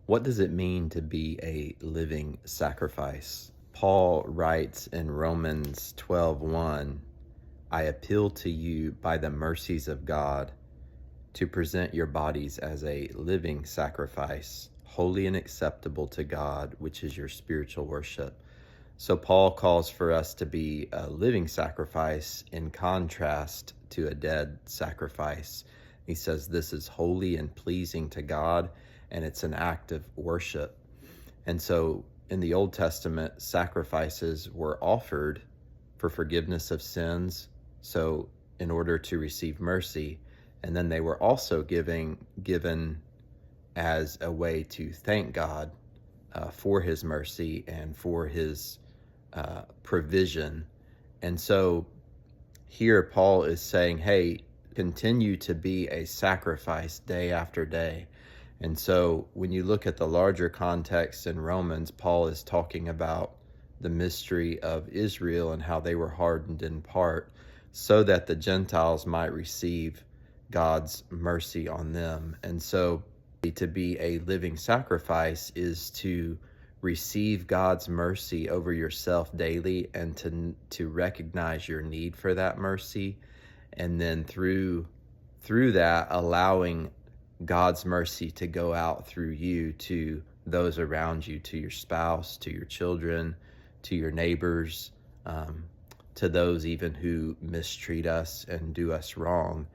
What does it mean to be a living sacrifice? Paul writes in Romans 12:1, I appeal to you by the mercies of God to present your bodies as a living sacrifice, holy and acceptable to God, which is your spiritual worship. So Paul calls for us to be a living sacrifice in contrast to a dead sacrifice. He says this is holy and pleasing to God, and it's an act of worship. And so in the Old Testament, sacrifices were offered for forgiveness of sins, so in order to receive mercy, and then they were also given as a way to thank God for his mercy and for his provision. And so here Paul is saying, hey, continue to be a sacrifice day after day. And so when you look at the larger context in Romans, Paul is talking about the mystery of Israel and how they were hardened in part so that the Gentiles might receive God's mercy on them. And so to be a living sacrifice is to receive God's mercy over yourself daily and to recognize your need for that mercy, and then through that allowing God's mercy to go out through you to those around you, to your spouse, to your children, to your neighbors, to those even who mistreat us and do us wrong.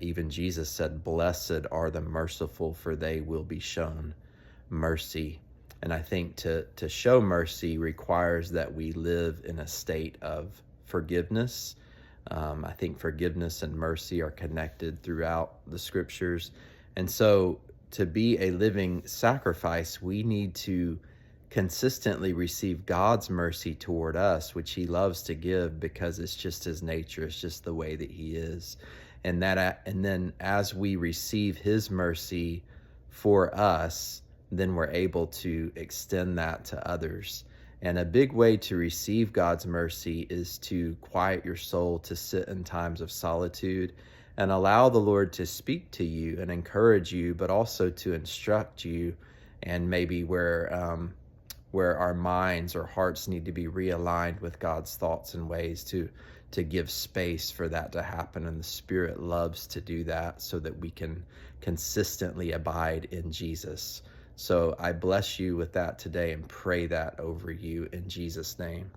Even Jesus said, blessed are the merciful, for they will be shown mercy. And I think to show mercy requires that we live in a state of forgiveness. I think forgiveness and mercy are connected throughout the scriptures. And so to be a living sacrifice, we need to consistently receive God's mercy toward us, which he loves to give because it's just his nature. It's just the way that he is. And then as we receive his mercy for us, then we're able to extend that to others. And a big way to receive God's mercy is to quiet your soul, to sit in times of solitude and allow the Lord to speak to you and encourage you, but also to instruct you. And maybe where our minds or hearts need to be realigned with God's thoughts and ways, to give space for that to happen. And the Spirit loves to do that so that we can consistently abide in Jesus. So I bless you with that today and pray that over you in Jesus' name.